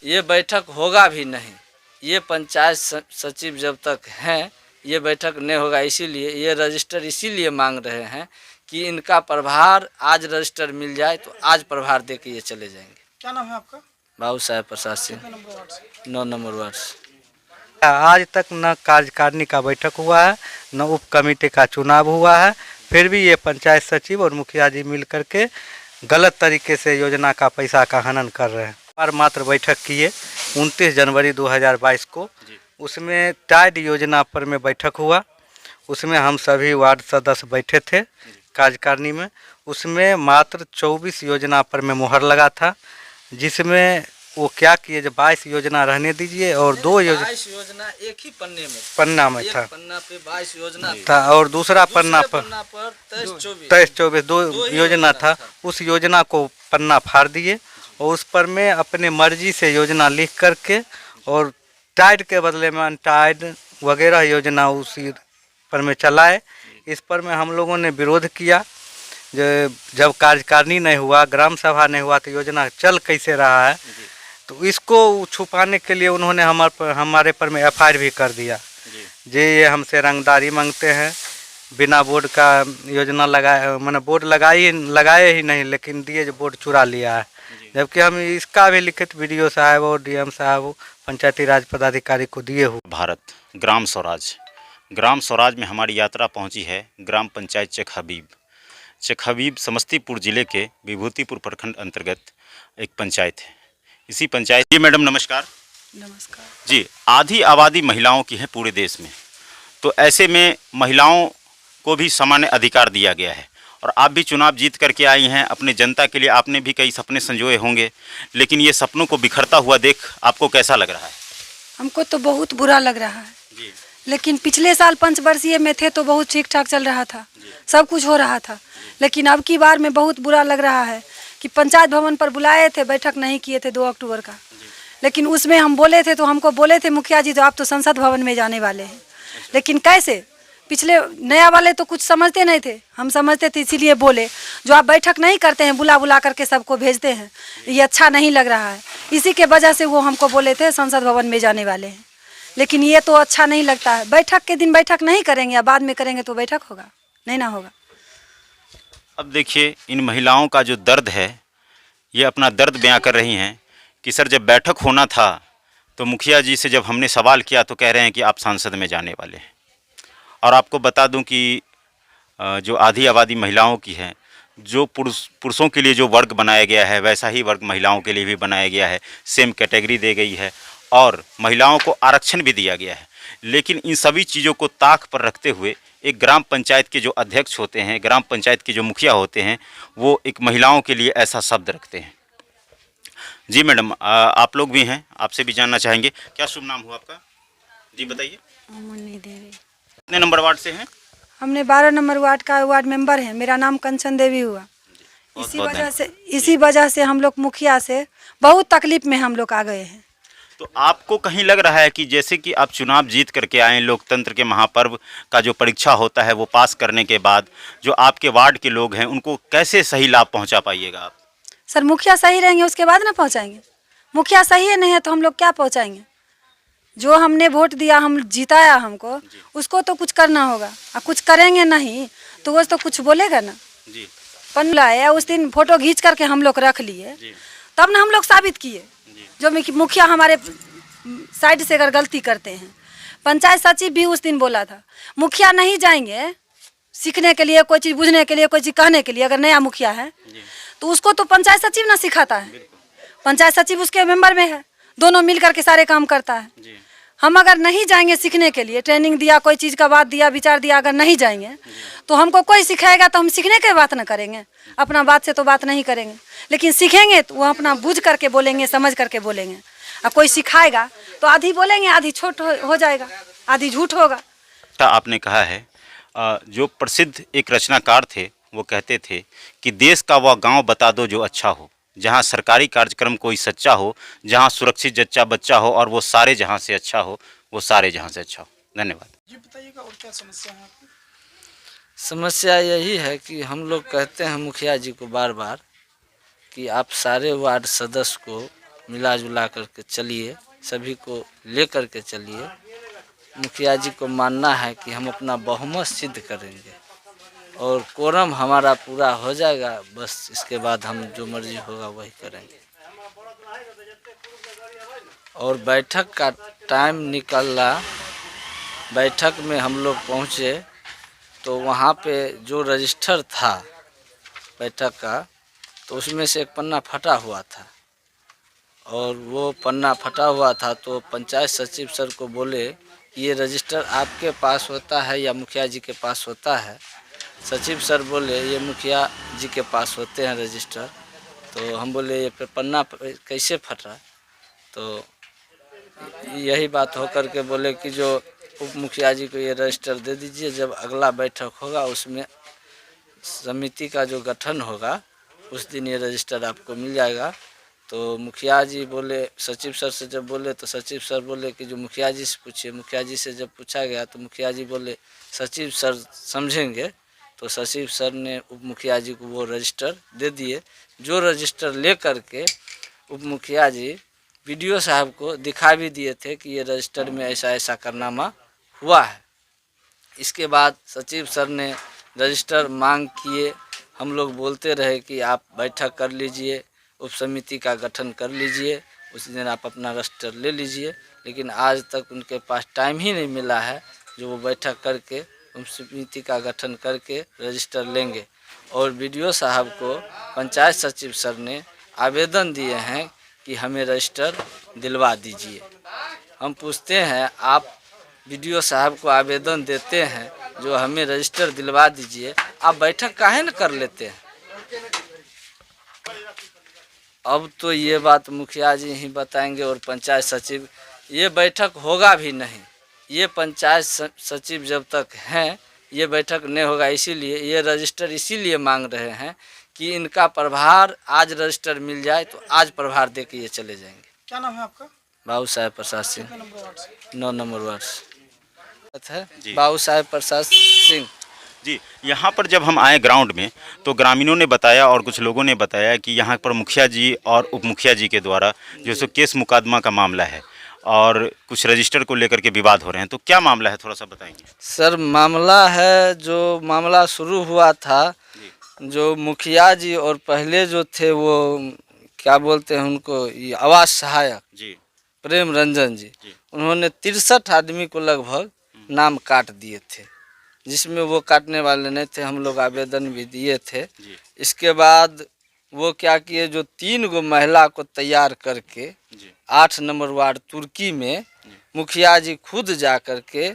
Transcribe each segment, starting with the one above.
ये बैठक होगा भी नहीं। ये पंचायत सचिव जब तक हैं ये बैठक नहीं होगा। इसीलिए ये रजिस्टर इसीलिए मांग रहे हैं कि इनका प्रभार आज रजिस्टर मिल जाए तो आज प्रभार दे के ये चले जाएंगे। क्या नाम है आपका? बाबू साहेब प्रसाद सिंह, 9 नंबर वार्ड से। आज तक न कार्यकारिणी का बैठक हुआ है, न उप कमेटी का चुनाव हुआ है। फिर भी ये पंचायत सचिव और मुखिया जी मिल करके गलत तरीके से योजना का पैसा का हनन कर रहे हैं। और मात्र बैठक किए 29 जनवरी 2022 को, उसमें टाइड योजना पर में बैठक हुआ। उसमें हम सभी वार्ड सदस्य बैठे थे कार्यकारिणी में। उसमें मात्र 24 योजना पर में मुहर लगा था, जिसमें वो क्या किए जो 22 योजना रहने दीजिए और 2 योजना एक ही पन्ना में था, पन्ना पे 22 योजना था और दूसरा पन्ना पर 23-24 2 योजना था। उस योजना को पन्ना फाड़ दिए और उस पर में अपने मर्जी से योजना लिख करके और टाइड के बदले में अनटाइड वगैरह योजना उसी पर में चलाए। इस पर में हम लोगों ने विरोध किया। जब कार्यकारिणी नहीं हुआ, ग्राम सभा नहीं हुआ तो योजना चल कैसे रहा है। तो इसको छुपाने के लिए उन्होंने हमारे पर में FIR भी कर दिया। ये हमसे रंगदारी मांगते हैं। बिना बोर्ड का योजना लगाए, मैंने बोर्ड लगाए ही नहीं, लेकिन दिए जो बोर्ड चुरा लिया है। जबकि हम इसका भी लिखित वीडियो साहब और DM साहब पंचायती राज पदाधिकारी को दिए हुए। भारत ग्राम स्वराज में हमारी यात्रा पहुंची है ग्राम पंचायत चक हबीब समस्तीपुर जिले के विभूतिपुर प्रखंड अंतर्गत एक पंचायत है। इसी पंचायत जी मैडम नमस्कार। नमस्कार जी। आधी आबादी महिलाओं की है पूरे देश में, तो ऐसे में महिलाओं को भी सामान्य अधिकार दिया गया है और आप भी चुनाव जीत करके आई हैं अपने जनता के लिए। आपने भी कई सपने संजोए होंगे, लेकिन ये सपनों को बिखरता हुआ देख आपको कैसा लग रहा है? हमको तो बहुत बुरा लग रहा है जी। लेकिन पिछले साल पंचवर्षीय में थे तो बहुत ठीक ठाक चल रहा था, सब कुछ हो रहा था। लेकिन अब की बार में बहुत बुरा लग रहा है कि पंचायत भवन पर बुलाए थे, बैठक नहीं किए थे 2 अक्टूबर का। लेकिन उसमें हम बोले थे तो हमको बोले थे मुखिया जी तो आप तो संसद भवन में जाने वाले हैं। लेकिन कैसे? पिछले नया वाले तो कुछ समझते नहीं थे, हम समझते थे, इसीलिए बोले जो आप बैठक नहीं करते हैं, बुला करके सबको भेजते हैं, ये अच्छा नहीं लग रहा है। इसी के वजह से वो हमको बोले थे संसद भवन में जाने वाले हैं। लेकिन ये तो अच्छा नहीं लगता है। बैठक के दिन बैठक नहीं करेंगे या बाद में करेंगे तो बैठक होगा नहीं ना होगा। अब देखिए इन महिलाओं का जो दर्द है, ये अपना दर्द बयां कर रही हैं कि सर जब बैठक होना था तो मुखिया जी से जब हमने सवाल किया तो कह रहे हैं कि आप सांसद में जाने वाले हैं। और आपको बता दूं कि जो आधी आबादी महिलाओं की है, जो पुरुषों के लिए जो वर्ग बनाया गया है वैसा ही वर्ग महिलाओं के लिए भी बनाया गया है। सेम कैटेगरी दी गई है और महिलाओं को आरक्षण भी दिया गया है। लेकिन इन सभी चीज़ों को ताक पर रखते हुए एक ग्राम पंचायत के जो अध्यक्ष होते हैं, ग्राम पंचायत के जो मुखिया होते हैं, वो एक महिलाओं के लिए ऐसा शब्द रखते हैं। जी मैडम, आप लोग भी हैं, आपसे भी जानना चाहेंगे। क्या शुभ नाम हुआ आपका? जी बताइए। मुन्नी देवी। कितने नंबर वार्ड से हैं? हमने 12 नंबर वार्ड का वार्ड मेंबर है। मेरा नाम कंचन देवी हुआ। इसी वजह से हम लोग मुखिया से बहुत तकलीफ में हम लोग आ गए हैं। तो आपको कहीं लग रहा है कि जैसे कि आप चुनाव जीत करके आए, लोकतंत्र के महापर्व का जो परीक्षा होता है वो पास करने के बाद जो आपके वार्ड के लोग हैं उनको कैसे सही लाभ पहुंचा पाइएगा आप? सर मुखिया सही रहेंगे उसके बाद ना पहुंचाएंगे। मुखिया सही है नहीं है तो हम लोग क्या पहुंचाएंगे? जो हमने वोट दिया, हम जिताया हमको, उसको तो कुछ करना होगा। और कुछ करेंगे नहीं तो वो तो कुछ बोलेगा ना। जी। पन लाया उस दिन फोटो खींच करके हम लोग रख लिए, तब ना हम लोग साबित किए जो मुखिया हमारे साइड से अगर गलती करते हैं। पंचायत सचिव भी उस दिन बोला था मुखिया नहीं जाएंगे सीखने के लिए, कोई चीज़ बुझने के लिए, कोई चीज़ कहने के लिए। अगर नया मुखिया है तो उसको तो पंचायत सचिव ना सिखाता है। पंचायत सचिव उसके मेंबर में है, दोनों मिल करके सारे काम करता है। हम अगर नहीं जाएंगे सीखने के लिए, ट्रेनिंग दिया, कोई चीज़ का बात दिया, विचार दिया, अगर नहीं जाएंगे तो हमको कोई सिखाएगा तो हम सीखने के बात ना करेंगे, अपना बात से तो बात नहीं करेंगे। लेकिन सीखेंगे तो वो अपना बुझ करके बोलेंगे, समझ करके बोलेंगे। अब कोई सिखाएगा तो आधी बोलेंगे, आधी छोट हो जाएगा, आधी झूठ होगा। आपने कहा है जो प्रसिद्ध एक रचनाकार थे वो कहते थे कि देश का वह गांव बता दो जो अच्छा हो, जहां सरकारी कार्यक्रम कोई सच्चा हो, जहां सुरक्षित जच्चा बच्चा हो और वो सारे जहां से अच्छा हो, वो सारे जहां से अच्छा हो। धन्यवाद। ये बताइएगा और क्या समस्या है आपकी? समस्या यही है कि हम लोग कहते हैं मुखिया जी को बार बार कि आप सारे वार्ड सदस्य को मिला जुला करके चलिए, सभी को ले करके चलिए। मुखिया जी को मानना है कि हम अपना बहुमत सिद्ध करेंगे और कोरम हमारा पूरा हो जाएगा, बस इसके बाद हम जो मर्जी होगा वही करेंगे। और बैठक का टाइम निकला, बैठक में हम लोग पहुँचे तो वहाँ पे जो रजिस्टर था बैठक का, तो उसमें से एक पन्ना फटा हुआ था और वो पन्ना फटा हुआ था तो पंचायत सचिव सर को बोले कि ये रजिस्टर आपके पास होता है या मुखिया जी के पास होता है। सचिव सर बोले ये मुखिया जी के पास होते हैं रजिस्टर। तो हम बोले ये पन्ना कैसे फटा, तो यही बात होकर के बोले कि जो उप मुखिया जी को ये रजिस्टर दे दीजिए, जब अगला बैठक होगा उसमें समिति का जो गठन होगा उस दिन ये रजिस्टर आपको मिल जाएगा। तो मुखिया जी बोले, सचिव सर से जब बोले तो सचिव सर बोले कि जो मुखिया जी से पूछिए। मुखिया जी से जब पूछा गया तो मुखिया जी बोले सचिव सर समझेंगे। तो सचिव सर ने उप मुखिया जी को वो रजिस्टर दे दिए, जो रजिस्टर ले करके उप मुखिया जी वीडियो साहब को दिखा भी दिए थे कि ये रजिस्टर में ऐसा ऐसा कारनामा हुआ है। इसके बाद सचिव सर ने रजिस्टर मांग किए, हम लोग बोलते रहे कि आप बैठक कर लीजिए, उप समिति का गठन कर लीजिए, उस दिन आप अपना रजिस्टर ले लीजिए, लेकिन आज तक उनके पास टाइम ही नहीं मिला है जो वो बैठक करके उप समिति का गठन करके रजिस्टर लेंगे। और वीडियो साहब को पंचायत सचिव सर ने आवेदन दिए हैं कि हमें रजिस्टर दिलवा दीजिए। हम पूछते हैं आप वीडियो साहब को आवेदन देते हैं जो हमें रजिस्टर दिलवा दीजिए, आप बैठक काहे न कर लेते हैं। अब तो ये बात मुखिया जी ही बताएंगे और पंचायत सचिव, ये बैठक होगा भी नहीं। ये पंचायत सचिव जब तक हैं ये बैठक नहीं होगा। इसीलिए ये रजिस्टर इसीलिए मांग रहे हैं कि इनका प्रभार आज रजिस्टर मिल जाए तो आज प्रभार दे के ये चले जाएंगे। क्या नाम है आपका? बाबू साहेब प्रसाद सिंह, कितने नंबर वार्ड से? 9 नंबर वार्ड है जी। बाबू साहेब प्रसाद सिंह। जी, यहाँ पर जब हम आए ग्राउंड में तो ग्रामीणों ने बताया और कुछ लोगों ने बताया कि यहाँ पर मुखिया जी और उप मुखिया जी के द्वारा जो सो केस मुकदमा का मामला है और कुछ रजिस्टर को लेकर के विवाद हो रहे हैं। तो क्या मामला है, थोड़ा सा बताएंगे। सर मामला है, जो मामला शुरू हुआ था, जो मुखिया जी और पहले जो थे वो क्या बोलते हैं उनको, ये आवास सहायक जी प्रेम रंजन जी, उन्होंने 63 आदमी को लगभग नाम काट दिए थे, जिसमें वो काटने वाले नहीं थे। हम लोग आवेदन भी दिए थे। इसके बाद वो क्या किए, जो 3 गो महिला को तैयार करके 8 नंबर वार्ड तुर्की में मुखिया जी खुद जा करके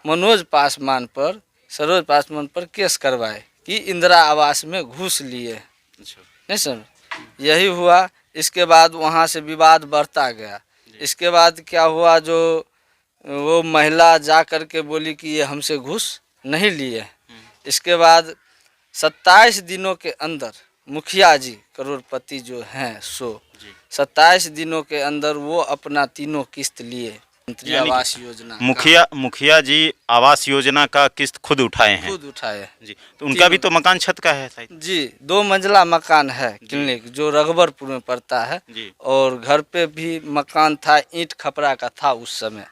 मनोज पासवान पर, सरोज पासवान पर केस करवाए कि इंदिरा आवास में घूस लिए। नहीं सर, यही हुआ। इसके बाद वहाँ से विवाद बढ़ता गया। इसके बाद क्या हुआ, जो वो महिला जा कर के बोली कि ये हमसे घूस नहीं लिए। इसके बाद 27 दिनों के अंदर मुखिया जी करोड़पति जो हैं 27 दिनों के अंदर वो अपना 3 किस्त लिए। मंत्री आवास योजना मुखिया जी आवास योजना का किस्त खुद उठाए हैं। खुद उठाए जी, तो उनका भी तो मकान छत का है शायद। जी, 2 मंजिला मकान है क्लिनिक, जो रघुबरपुर में पड़ता है। और घर पे भी मकान था, ईंट खपरा का था उस समय,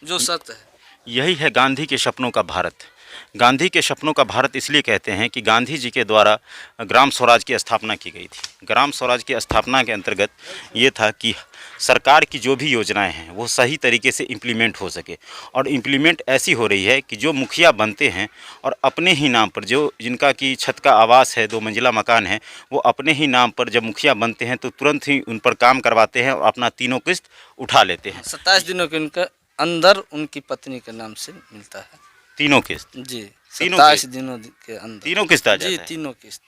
जो सत्य है। यही है गांधी के सपनों का भारत। गांधी के सपनों का भारत इसलिए कहते हैं कि गांधी जी के द्वारा ग्राम स्वराज की स्थापना की गई थी। ग्राम स्वराज की स्थापना के अंतर्गत ये था कि सरकार की जो भी योजनाएं हैं वो सही तरीके से इम्प्लीमेंट हो सके, और इम्प्लीमेंट ऐसी हो रही है कि जो मुखिया बनते हैं और अपने ही नाम पर, जो जिनका कि छत का आवास है, 2 मंजिला मकान है, वो अपने ही नाम पर जब मुखिया बनते हैं तो तुरंत ही उन पर काम करवाते हैं और अपना 3 किस्त उठा लेते हैं। 27 दिनों के उनके अंदर उनकी पत्नी के नाम से मिलता है 3 किस्त। जी, 27 दिनों के अंदर 3 किस्त आ जाता जी, है। 3 किस्त।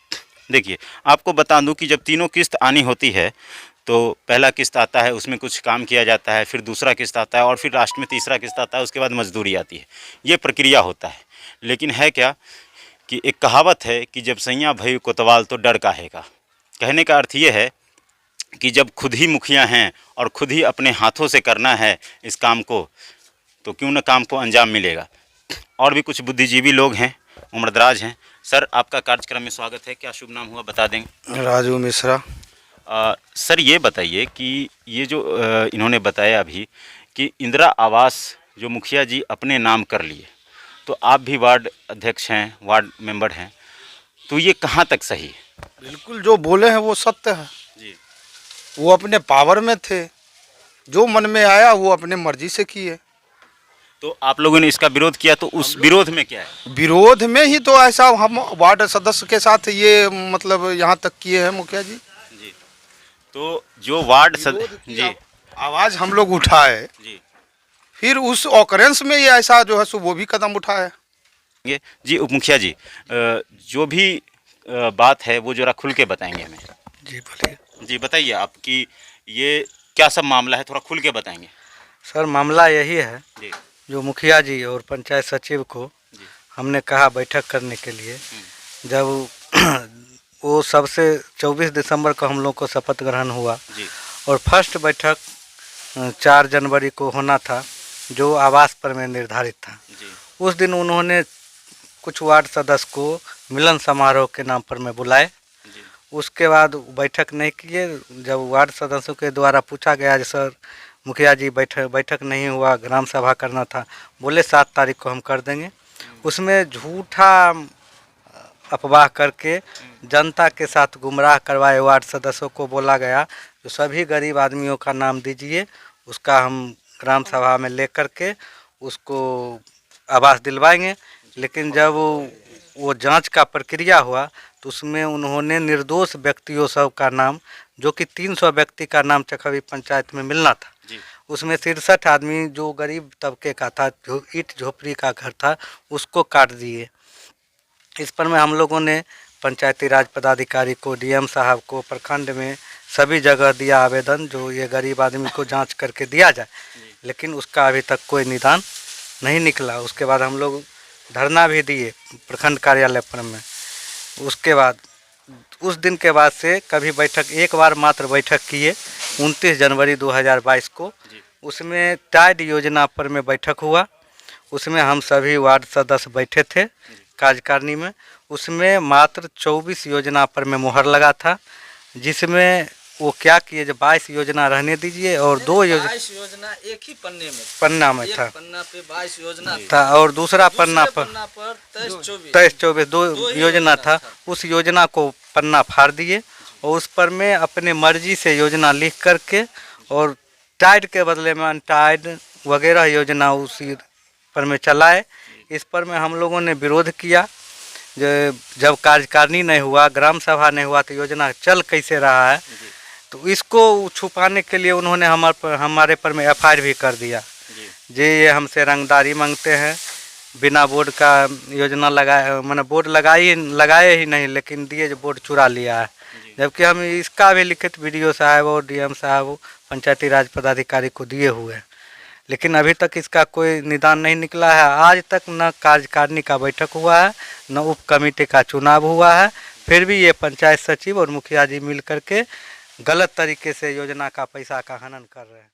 देखिए, आपको बता दूं कि जब 3 किस्त आनी होती है तो पहला किस्त आता है, उसमें कुछ काम किया जाता है, फिर दूसरा किस्त आता है और फिर लास्ट में तीसरा किस्त आता है, उसके बाद मजदूरी आती है। ये प्रक्रिया होता है। लेकिन है क्या कि एक कहावत है कि जब सैया भई कोतवाल तो डर काहेगा। कहने का अर्थ ये है कि जब खुद ही मुखिया हैं और खुद ही अपने हाथों से करना है इस काम को, तो क्यों न काम को अंजाम मिलेगा। और भी कुछ बुद्धिजीवी लोग हैं, उम्रदराज हैं। सर, आपका कार्यक्रम में स्वागत है। क्या शुभ नाम हुआ बता देंगे? राजू मिश्रा। सर ये बताइए कि ये जो इन्होंने बताया अभी कि इंदिरा आवास जो मुखिया जी अपने नाम कर लिए, तो आप भी वार्ड अध्यक्ष हैं, वार्ड मेंबर हैं, तो ये कहाँ तक सही है? बिल्कुल जो बोले हैं वो सत्य है जी। वो अपने पावर में थे, जो मन में आया वो अपने मर्जी से किए। तो आप लोगों ने इसका विरोध किया, तो उस विरोध में क्या है? विरोध में ही तो ऐसा हम वार्ड सदस्य के साथ ये मतलब यहाँ तक किए हैं मुखिया जी। जी। तो जो वार्ड जी आवाज़ हम लोग उठाए, जी फिर उस ऑकरेंस में ये ऐसा जो है सो वो भी कदम उठाए। जी उप मुखिया जी, जो भी बात है वो जरा खुल के बताएंगे हमें। जी बोलिए। जी बताइए आप कि ये क्या सब मामला है, थोड़ा खुल के बताएंगे। सर मामला यही है, जी जो मुखिया जी और पंचायत सचिव को जी हमने कहा बैठक करने के लिए, जब वो सबसे 24 दिसंबर को हम लोग को शपथ ग्रहण हुआ जी और फर्स्ट बैठक 4 जनवरी को होना था, जो आवास पर में निर्धारित था। जी उस दिन उन्होंने कुछ वार्ड सदस्य को मिलन समारोह के नाम पर में बुलाए। जी उसके बाद बैठक नहीं किए। जब वार्ड सदस्यों के द्वारा पूछा गया, सर मुखिया जी बैठक नहीं हुआ, ग्राम सभा करना था, बोले 7 तारीख को हम कर देंगे। उसमें झूठा अफवाह करके जनता के साथ गुमराह करवाए वार्ड सदस्यों को बोला गया, जो सभी गरीब आदमियों का नाम दीजिए, उसका हम ग्राम सभा में लेकर के उसको आवास दिलवाएंगे। लेकिन जब वो जांच का प्रक्रिया हुआ तो उसमें उन्होंने निर्दोष व्यक्तियों सब का नाम, जो कि 300 व्यक्ति का नाम चकहवी पंचायत में मिलना था, जी उसमें 63 आदमी जो गरीब तबके का था, जो ईंट झोपड़ी का घर था, उसको काट दिए। इस पर में हम लोगों ने पंचायती राज पदाधिकारी को, डीएम साहब को, प्रखंड में सभी जगह दिया आवेदन, जो ये गरीब आदमी को जांच करके दिया जाए, लेकिन उसका अभी तक कोई निदान नहीं निकला। उसके बाद हम लोग धरना भी दिए प्रखंड कार्यालय पर में। उसके बाद उस दिन के बाद से कभी बैठक, एक बार मात्र बैठक किए 29 जनवरी 2022 को। उसमें टाइड योजना पर में बैठक हुआ, उसमें हम सभी वार्ड सदस्य बैठे थे कार्यकारिणी में। उसमें मात्र 24 योजना पर में मुहर लगा था, जिसमें वो क्या किए, जो 22 योजना रहने दीजिए और 2 योजना 22 योजना एक ही पन्ना में एक था पन्ना पे 22 योजना था और दूसरा पन्ना पर 23-24 2 योजना था। उस योजना को पन्ना फाड़ दिए और उस पर में अपने मर्जी से योजना लिख करके और टाइड के बदले में अनटाइड वगैरह योजना उसी पर में चलाए। इस पर में हम लोगों ने विरोध किया। जब कार्यकारिणी नहीं हुआ, ग्राम सभा नहीं हुआ, तो योजना चल कैसे रहा है? तो इसको छुपाने के लिए उन्होंने हमारे पर में एफआईआर भी कर दिया। ये हमसे रंगदारी मांगते हैं, बिना बोर्ड का योजना लगाए, मैंने बोर्ड लगाए ही नहीं, लेकिन दिए जो बोर्ड चुरा लिया है। जबकि हम इसका भी लिखित वीडियो साहब और डीएम साहब पंचायती राज पदाधिकारी को दिए हुए हैं, लेकिन अभी तक इसका कोई निदान नहीं निकला है। आज तक न कार्यकारिणी का बैठक हुआ है, न उप कमेटी का चुनाव हुआ है, फिर भी ये पंचायत सचिव और मुखिया जी मिल करके गलत तरीके से योजना का पैसा का हनन कर रहे हैं।